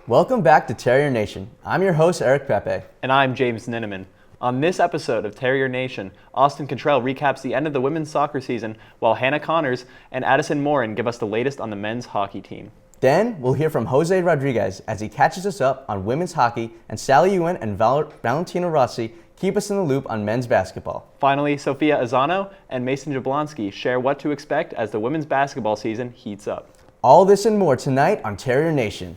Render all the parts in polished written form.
Welcome back to Terrier Nation. I'm your host, Eric Pepe. And I'm James Ninneman. On this episode of Terrier Nation, Austin Kittrell recaps the end of the women's soccer season, while Hannah Connors and Addison Morin give us the latest on the men's hockey team. Then we'll hear from Jose Rodriguez as he catches us up on women's hockey, and Sally Yuan and Valentina Rossi keep us in the loop on men's basketball. Finally, Sophia Azzano and Mason Jablonsky share what to expect as the women's basketball season heats up. All this and more tonight on Terrier Nation.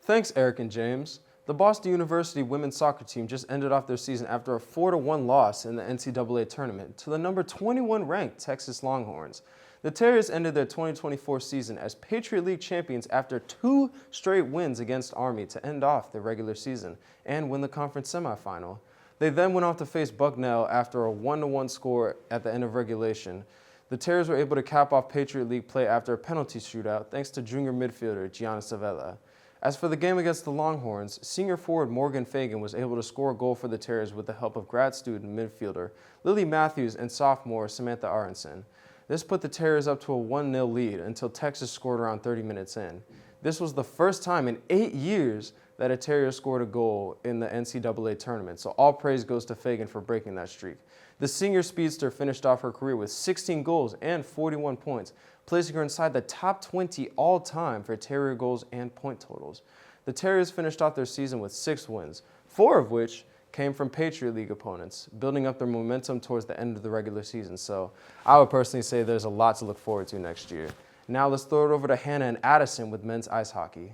Thanks, Eric and James. The Boston University women's soccer team just ended off their season after a 4-1 loss in the NCAA tournament to the number 21 ranked Texas Longhorns. The Terriers ended their 2024 season as Patriot League champions after 2 straight wins against Army to end off their regular season and win the conference semifinal. They then went off to face Bucknell after a 1-1 score at the end of regulation. The Terriers were able to cap off Patriot League play after a penalty shootout thanks to junior midfielder Gianna Savella. As for the game against the Longhorns, senior forward Morgan Fagan was able to score a goal for the Terriers with the help of grad student midfielder Lily Matthews and sophomore Samantha Aronson. This put the Terriers up to a 1-0 lead until Texas scored around 30 minutes in. This was the first time in 8 years that a Terrier scored a goal in the NCAA tournament, so all praise goes to Fagan for breaking that streak. The senior speedster finished off her career with 16 goals and 41 points, placing her inside the top 20 all-time for Terrier goals and point totals. The Terriers finished off their season with 6 wins, 4 of which came from Patriot League opponents, building up their momentum towards the end of the regular season. So I would personally say there's a lot to look forward to next year. Now let's throw it over to Hannah and Addison with men's ice hockey.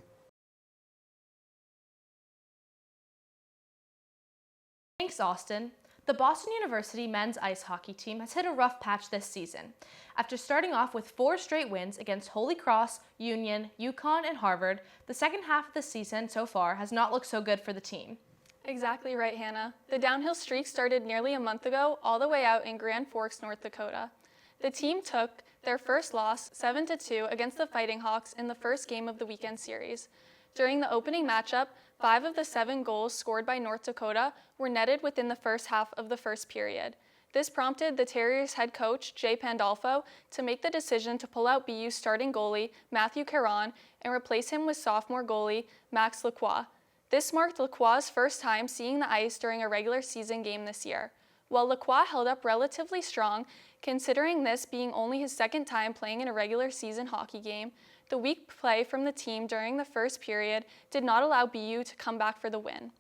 Thanks, Austin. The Boston University men's ice hockey team has hit a rough patch this season. After starting off with 4 straight wins against Holy Cross, Union, UConn, and Harvard, the second half of the season so far has not looked so good for the team. Exactly right, Hannah. The downhill streak started nearly a month ago, all the way out in Grand Forks, North Dakota. The team took their first loss 7-2 against the Fighting Hawks in the first game of the weekend series. During the opening matchup, 5 of the 7 goals scored by North Dakota were netted within the first half of the first period. This prompted the Terriers head coach, Jay Pandolfo, to make the decision to pull out BU's starting goalie, Matthew Caron, and replace him with sophomore goalie, Max Lacroix. This marked Lacroix's first time seeing the ice during a regular season game this year. While Lacroix held up relatively strong, considering this being only his second time playing in a regular season hockey game, the weak play from the team during the first period did not allow BU to come back for the win.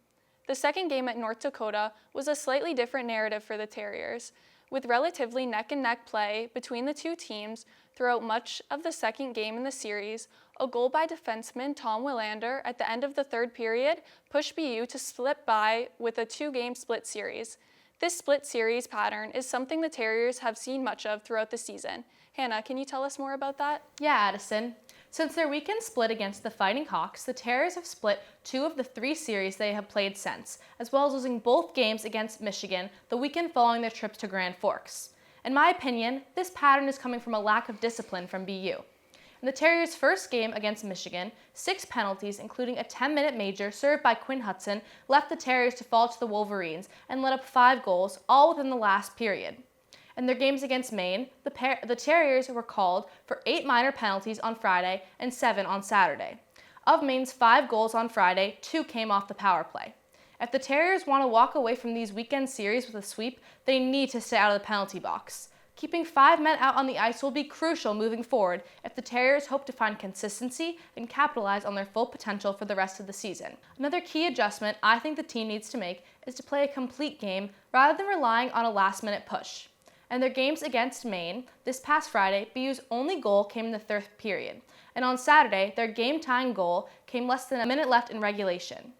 The second game at North Dakota was a slightly different narrative for the Terriers, with relatively neck-and-neck play between the two teams throughout much of the second game in the series. A goal by defenseman Tom Willander at the end of the third period pushed BU to slip by with a 2-game split series. This split series pattern is something the Terriers have seen much of throughout the season. Hannah, can you tell us more about that? Yeah, Addison. Since their weekend split against the Fighting Hawks, the Terriers have split 2 of the 3 series they have played since, as well as losing both games against Michigan the weekend following their trips to Grand Forks. In my opinion, this pattern is coming from a lack of discipline from BU. In the Terriers' first game against Michigan, 6 penalties, including a 10-minute major served by Quinn Hudson, left the Terriers to fall to the Wolverines and let up 5 goals, all within the last period. In their games against Maine, the Terriers were called for 8 minor penalties on Friday and 7 on Saturday. Of Maine's 5 goals on Friday, 2 came off the power play. If the Terriers want to walk away from these weekend series with a sweep, they need to stay out of the penalty box. Keeping 5 men out on the ice will be crucial moving forward if the Terriers hope to find consistency and capitalize on their full potential for the rest of the season. Another key adjustment I think the team needs to make is to play a complete game rather than relying on a last-minute push. In their games against Maine, this past Friday, BU's only goal came in the third period, and on Saturday, their game-tying goal came less than a minute left in regulation.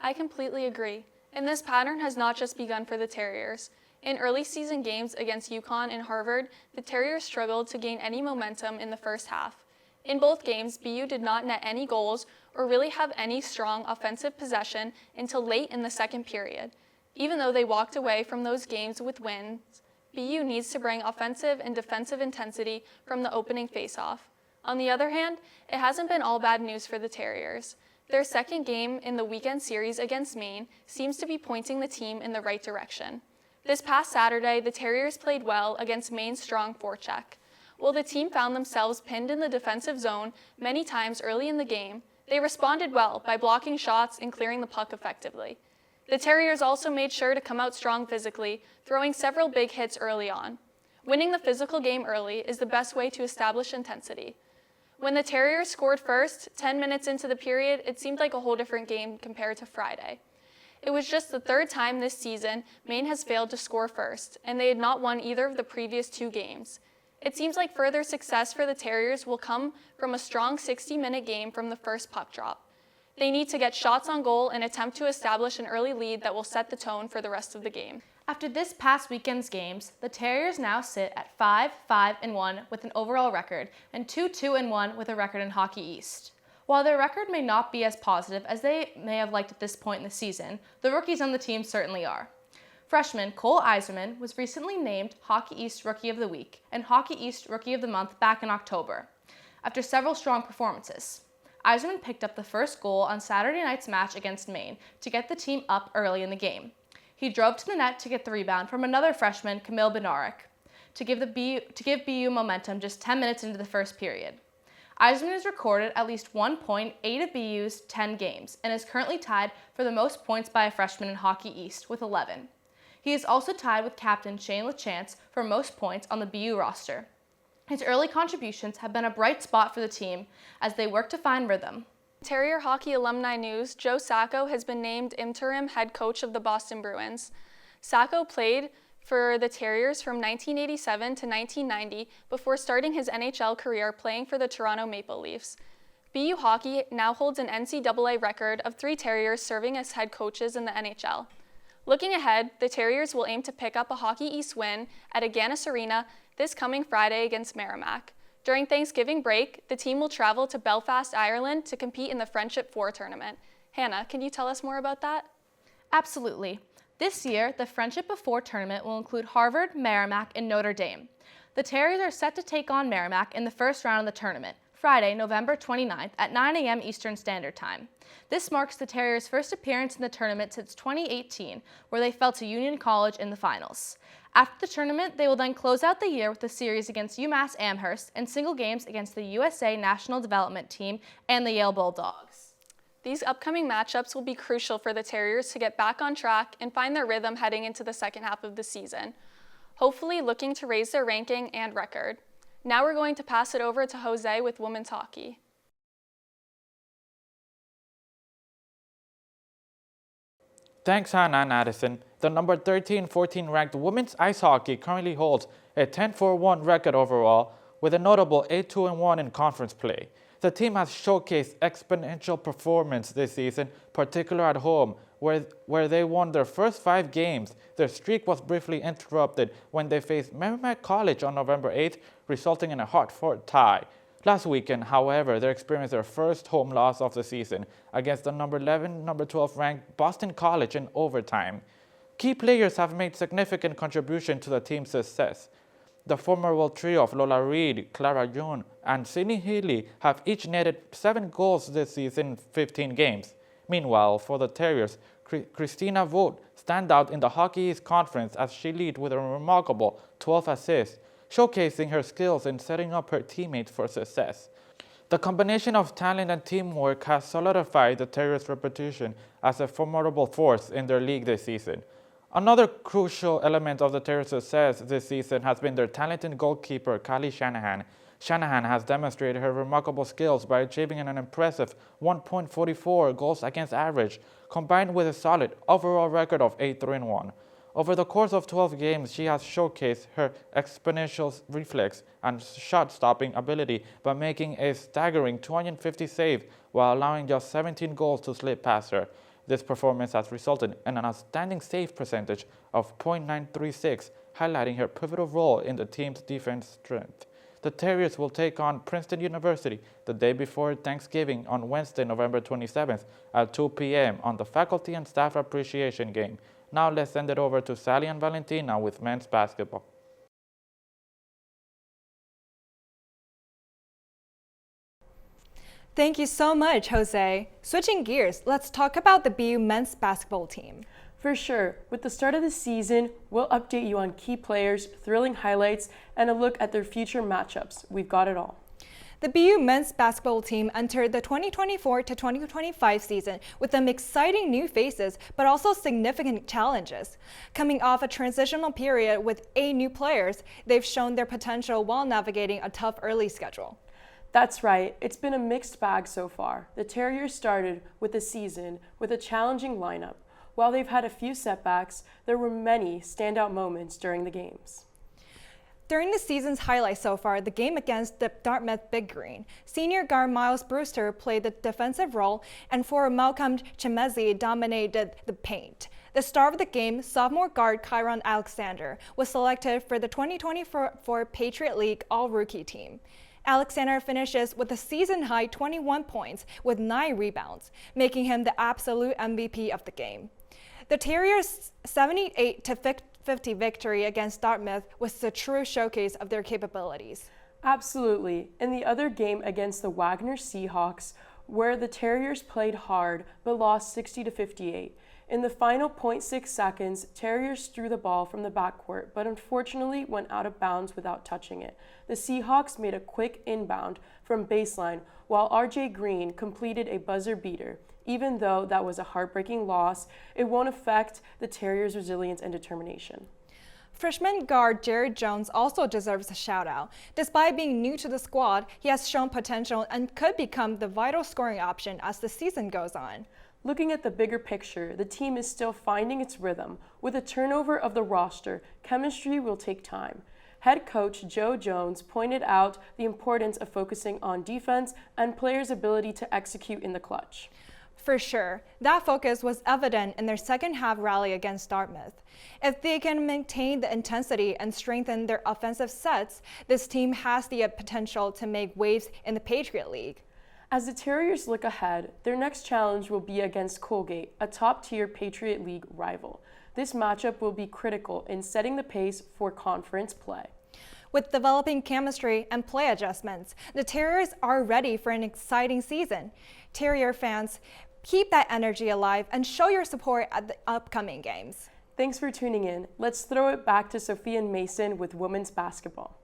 I completely agree, and this pattern has not just begun for the Terriers. In early season games against UConn and Harvard, the Terriers struggled to gain any momentum in the first half. In both games, BU did not net any goals or really have any strong offensive possession until late in the second period. Even though they walked away from those games with wins, BU needs to bring offensive and defensive intensity from the opening faceoff. On the other hand, it hasn't been all bad news for the Terriers. Their second game in the weekend series against Maine seems to be pointing the team in the right direction. This past Saturday, the Terriers played well against Maine's strong forecheck. While the team found themselves pinned in the defensive zone many times early in the game, they responded well by blocking shots and clearing the puck effectively. The Terriers also made sure to come out strong physically, throwing several big hits early on. Winning the physical game early is the best way to establish intensity. When the Terriers scored first, 10 minutes into the period, it seemed like a whole different game compared to Friday. It was just the third time this season Maine has failed to score first, and they had not won either of the previous 2 games. It seems like further success for the Terriers will come from a strong 60-minute game from the first puck drop. They need to get shots on goal and attempt to establish an early lead that will set the tone for the rest of the game. After this past weekend's games, the Terriers now sit at 5-5-1 with an overall record and 2-2-1 with a record in Hockey East. While their record may not be as positive as they may have liked at this point in the season, the rookies on the team certainly are. Freshman Cole Eiserman was recently named Hockey East Rookie of the Week and Hockey East Rookie of the Month back in October, after several strong performances. Eiserman picked up the first goal on Saturday night's match against Maine to get the team up early in the game. He drove to the net to get the rebound from another freshman, Camille Bednarik, to give BU momentum just 10 minutes into the first period. Eiserman has recorded at least 1 point 8 of BU's 10 games and is currently tied for the most points by a freshman in Hockey East with 11. He is also tied with captain Shane LaChance for most points on the BU roster. His early contributions have been a bright spot for the team as they work to find rhythm. Terrier hockey alumni news, Joe Sacco has been named interim head coach of the Boston Bruins. Sacco played for the Terriers from 1987 to 1990 before starting his NHL career playing for the Toronto Maple Leafs. BU Hockey now holds an NCAA record of 3 Terriers serving as head coaches in the NHL. Looking ahead, the Terriers will aim to pick up a Hockey East win at Agganis Arena this coming Friday against Merrimack. During Thanksgiving break, the team will travel to Belfast, Ireland to compete in the Friendship 4 tournament. Hannah, can you tell us more about that? Absolutely. This year, the Friendship of 4 tournament will include Harvard, Merrimack, and Notre Dame. The Terriers are set to take on Merrimack in the first round of the tournament, Friday, November 29th at 9 a.m. Eastern Standard Time. This marks the Terriers' first appearance in the tournament since 2018, where they fell to Union College in the finals. After the tournament, they will then close out the year with a series against UMass Amherst and single games against the USA National Development Team and the Yale Bulldogs. These upcoming matchups will be crucial for the Terriers to get back on track and find their rhythm heading into the second half of the season, hopefully looking to raise their ranking and record. Now we're going to pass it over to Jose with women's hockey. Thanks, Hannah and Addison. The number 13-14 ranked women's ice hockey currently holds a 10-4-1 record overall, with a notable 8-2-1 in conference play. The team has showcased exponential performance this season, particularly at home, where they won their first 5 games. Their streak was briefly interrupted when they faced Merrimack College on November 8th, resulting in a hard-fought tie. Last weekend, however, they experienced their first home loss of the season against the number 11, number 12 ranked Boston College in overtime. Key players have made significant contribution to the team's success. The formidable trio of Lola Reed, Clara Yuan, and Sydney Healy have each netted 7 goals this season in 15 games. Meanwhile, for the Terriers, Christina Vogt stand out in the Hockey East Conference as she leads with a remarkable 12 assists, showcasing her skills in setting up her teammates for success. The combination of talent and teamwork has solidified the Terriers' reputation as a formidable force in their league this season. Another crucial element of the Terriers' success this season has been their talented goalkeeper, Kylie Shanahan. Shanahan has demonstrated her remarkable skills by achieving an impressive 1.44 goals against average, combined with a solid overall record of 8-3-1. Over the course of 12 games, she has showcased her exponential reflex and shot-stopping ability by making a staggering 250 saves while allowing just 17 goals to slip past her. This performance has resulted in an outstanding save percentage of .936, highlighting her pivotal role in the team's defense strength. The Terriers will take on Princeton University the day before Thanksgiving on Wednesday, November 27th at 2 p.m. on the Faculty and Staff Appreciation Game. Now let's send it over to Sally and Valentina with men's basketball. Thank you so much, Jose. Switching gears, let's talk about the BU men's basketball team. For sure. With the start of the season, we'll update you on key players, thrilling highlights, and a look at their future matchups. We've got it all. The BU men's basketball team entered the 2024 to 2025 season with some exciting new faces, but also significant challenges. Coming off a transitional period with 8 new players, they've shown their potential while navigating a tough early schedule. That's right. It's been a mixed bag so far. The Terriers started with the season with a challenging lineup. While they've had a few setbacks, there were many standout moments during the games. During the season's highlight so far, the game against the Dartmouth Big Green, senior guard Miles Brewster played the defensive role and forward Malcolm Chemezi dominated the paint. The star of the game, sophomore guard Kyron Alexander, was selected for the 2024 Patriot League All-Rookie team. Alexander finishes with a season-high 21 points with 9 rebounds, making him the absolute MVP of the game. The Terriers' 78-50 victory against Dartmouth was a true showcase of their capabilities. Absolutely. In the other game against the Wagner Seahawks, where the Terriers played hard but lost 60-58. In the final 0.6 seconds, Terriers threw the ball from the backcourt, but unfortunately went out of bounds without touching it. The Seahawks made a quick inbound from baseline, while RJ Green completed a buzzer beater. Even though that was a heartbreaking loss, it won't affect the Terriers' resilience and determination. Freshman guard Jared Jones also deserves a shout-out. Despite being new to the squad, he has shown potential and could become the vital scoring option as the season goes on. Looking at the bigger picture, the team is still finding its rhythm. With a turnover of the roster, chemistry will take time. Head coach Joe Jones pointed out the importance of focusing on defense and players' ability to execute in the clutch. For sure, that focus was evident in their second half rally against Dartmouth. If they can maintain the intensity and strengthen their offensive sets, this team has the potential to make waves in the Patriot League. As the Terriers look ahead, their next challenge will be against Colgate, a top-tier Patriot League rival. This matchup will be critical in setting the pace for conference play. With developing chemistry and play adjustments, the Terriers are ready for an exciting season. Terrier fans, keep that energy alive and show your support at the upcoming games. Thanks for tuning in. Let's throw it back to Sophia and Mason with women's basketball.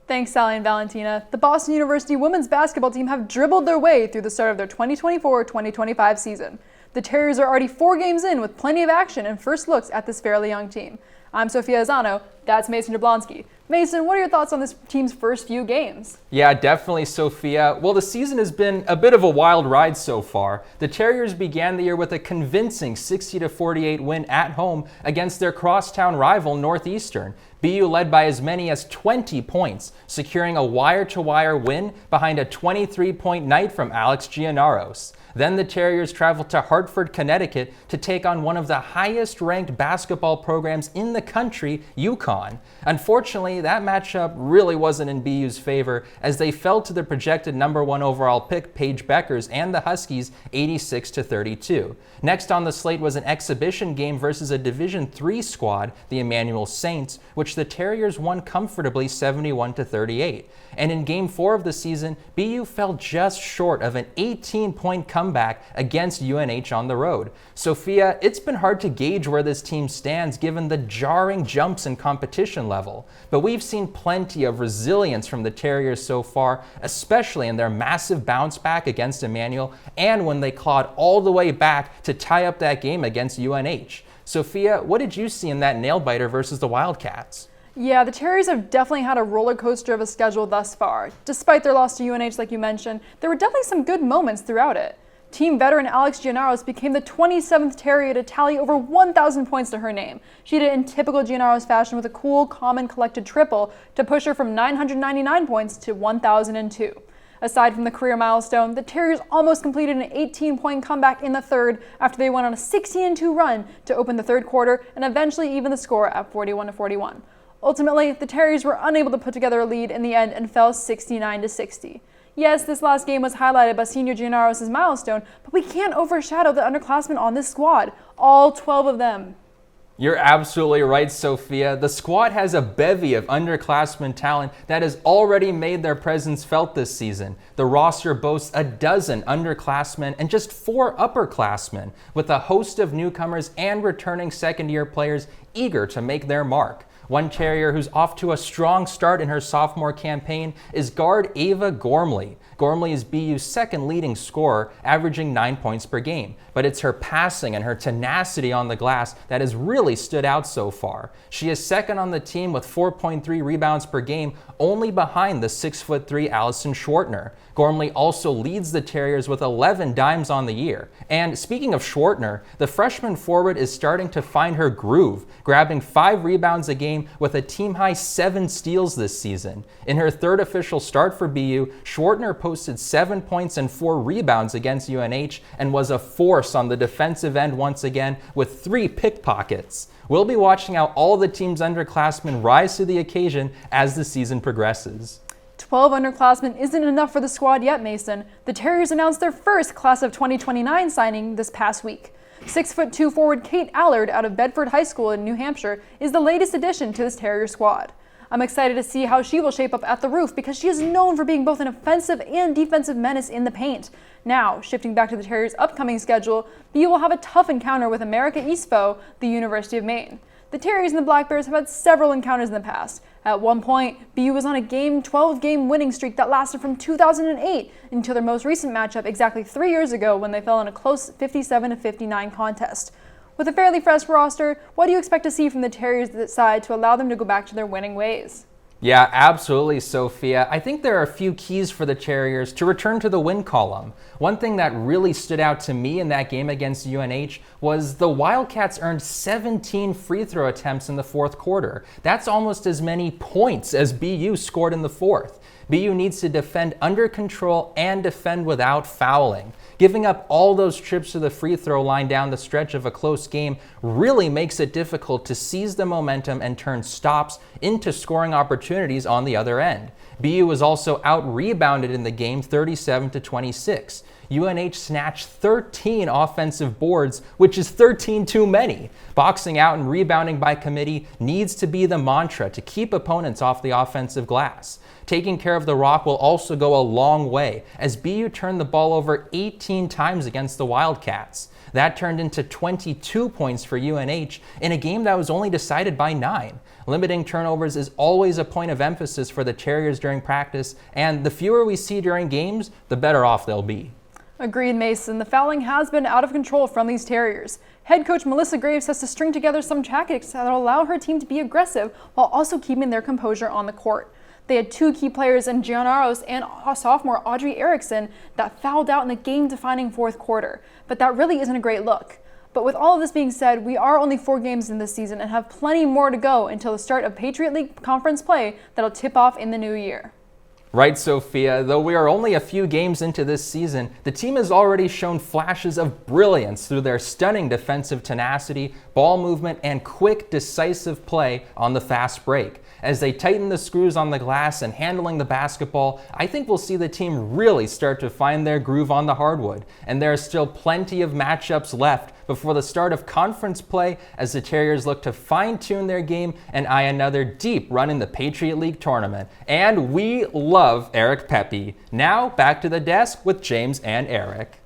Thanks, Sally and Valentina. The Boston University women's basketball team have dribbled their way through the start of their 2024-2025 season. The Terriers are already 4 games in with plenty of action and first looks at this fairly young team. I'm Sophia Azzano. That's Mason Jablonsky. Mason, what are your thoughts on this team's first few games? Yeah, definitely, Sophia. Well, the season has been a bit of a wild ride so far. The Terriers began the year with a convincing 60-48 win at home against their crosstown rival Northeastern. BU led by as many as 20 points, securing a wire-to-wire win behind a 23-point night from Alex Giannaros. Then the Terriers traveled to Hartford, Connecticut to take on one of the highest-ranked basketball programs in the country, UConn. Unfortunately, that matchup really wasn't in BU's favor as they fell to the projected #1 overall pick, Paige Beckers, and the Huskies 86-32. Next on the slate was an exhibition game versus a Division III squad, the Emmanuel Saints, which the Terriers won comfortably 71-38. And in Game 4 of the season, BU fell just short of an 18-point comeback against UNH on the road. Sophia, it's been hard to gauge where this team stands given the jarring jumps in competition level. But we've seen plenty of resilience from the Terriers so far, especially in their massive bounce back against Emmanuel and when they clawed all the way back to tie up that game against UNH. Sophia, what did you see in that nail-biter versus the Wildcats? Yeah, the Terriers have definitely had a roller coaster of a schedule thus far. Despite their loss to UNH, like you mentioned, there were definitely some good moments throughout it. Team veteran Alex Giannaros became the 27th Terrier to tally over 1,000 points to her name. She did it in typical Giannaros fashion with a cool, calm, and collected triple to push her from 999 points to 1,002. Aside from the career milestone, the Terriers almost completed an 18-point comeback in the third after they went on a 16-2 run to open the third quarter and eventually even the score at 41-41. Ultimately, the Terriers were unable to put together a lead in the end and fell 69-60. Yes, this last game was highlighted by senior Giannaros' milestone, but we can't overshadow the underclassmen on this squad, all 12 of them. You're absolutely right, Sophia. The squad has a bevy of underclassmen talent that has already made their presence felt this season. The roster boasts a dozen underclassmen and just 4 upperclassmen, with a host of newcomers and returning second-year players eager to make their mark. One Terrier who's off to a strong start in her sophomore campaign is guard Ava Gormley. Gormley is BU's second leading scorer, averaging 9 points per game. But it's her passing and her tenacity on the glass that has really stood out so far. She is second on the team with 4.3 rebounds per game, only behind the 6'3" Allison Schwartner. Gormley also leads the Terriers with 11 dimes on the year. And speaking of Schwartner, the freshman forward is starting to find her groove, grabbing 5 rebounds a game with a team-high 7 steals this season. In her third official start for BU, Schwartner posted 7 points and 4 rebounds against UNH and was a force on the defensive end once again with 3 pickpockets. We'll be watching how all the team's underclassmen rise to the occasion as the season progresses. 12 underclassmen isn't enough for the squad yet, Mason. The Terriers announced their first class of 2029 signing this past week. 6'2" forward Kate Allard out of Bedford High School in New Hampshire is the latest addition to this Terrier squad. I'm excited to see how she will shape up at the roof because she is known for being both an offensive and defensive menace in the paint. Now, shifting back to the Terriers' upcoming schedule, BU will have a tough encounter with America East foe, the University of Maine. The Terriers and the Black Bears have had several encounters in the past. At one point, BU was on a 12-game winning streak that lasted from 2008 until their most recent matchup exactly 3 years ago when they fell in a close 57-59 contest. With a fairly fresh roster, what do you expect to see from the Terriers' side to allow them to go back to their winning ways? Yeah, absolutely, Sophia. I think there are a few keys for the Terriers to return to the win column. One thing that really stood out to me in that game against UNH was the Wildcats earned 17 free throw attempts in the fourth quarter. That's almost as many points as BU scored in the fourth. BU needs to defend under control and defend without fouling. Giving up all those trips to the free throw line down the stretch of a close game really makes it difficult to seize the momentum and turn stops into scoring opportunities on the other end. BU was also out-rebounded in the game 37-26. UNH snatched 13 offensive boards, which is 13 too many. Boxing out and rebounding by committee needs to be the mantra to keep opponents off the offensive glass. Taking care of the rock will also go a long way, as BU turned the ball over 18 times against the Wildcats. That turned into 22 points for UNH in a game that was only decided by 9. Limiting turnovers is always a point of emphasis for the Terriers during practice, and the fewer we see during games, the better off they'll be. Agreed, Mason. The fouling has been out of control from these Terriers. Head coach Melissa Graves has to string together some tactics that will allow her team to be aggressive while also keeping their composure on the court. They had 2 key players in Giannaros and sophomore Audrey Erickson that fouled out in the game-defining fourth quarter, but that really isn't a great look. But with all of this being said, we are only 4 games in this season and have plenty more to go until the start of Patriot League conference play that'll tip off in the new year. Right, Sophia. Though we are only a few games into this season, the team has already shown flashes of brilliance through their stunning defensive tenacity, ball movement, and quick, decisive play on the fast break. As they tighten the screws on the glass and handling the basketball, I think we'll see the team really start to find their groove on the hardwood. And there are still plenty of matchups left before the start of conference play as the Terriers look to fine-tune their game and eye another deep run in the Patriot League tournament. And we love Eric Pepe. Now, back to the desk with James and Eric.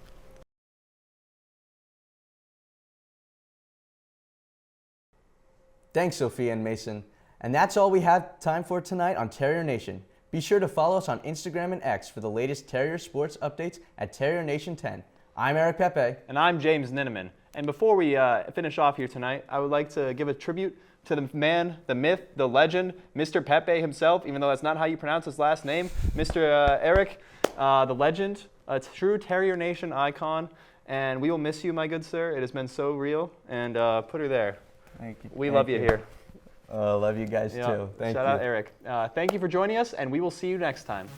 Thanks, Sophia and Mason. And that's all we have time for tonight on Terrier Nation. Be sure to follow us on Instagram and X for the latest Terrier sports updates at Terrier Nation 10. I'm Eric Pepe. And I'm James Ninneman. And before we finish off here tonight, I would like to give a tribute to the man, the myth, the legend, Mr. Pepe himself, even though that's not how you pronounce his last name. Mr. Eric, the legend, a true Terrier Nation icon. And we will miss you, my good sir. It has been so real. And put her there. Thank you. We love you here. Love you guys too. Thank you. Shout out Eric. Thank you for joining us, and we will see you next time.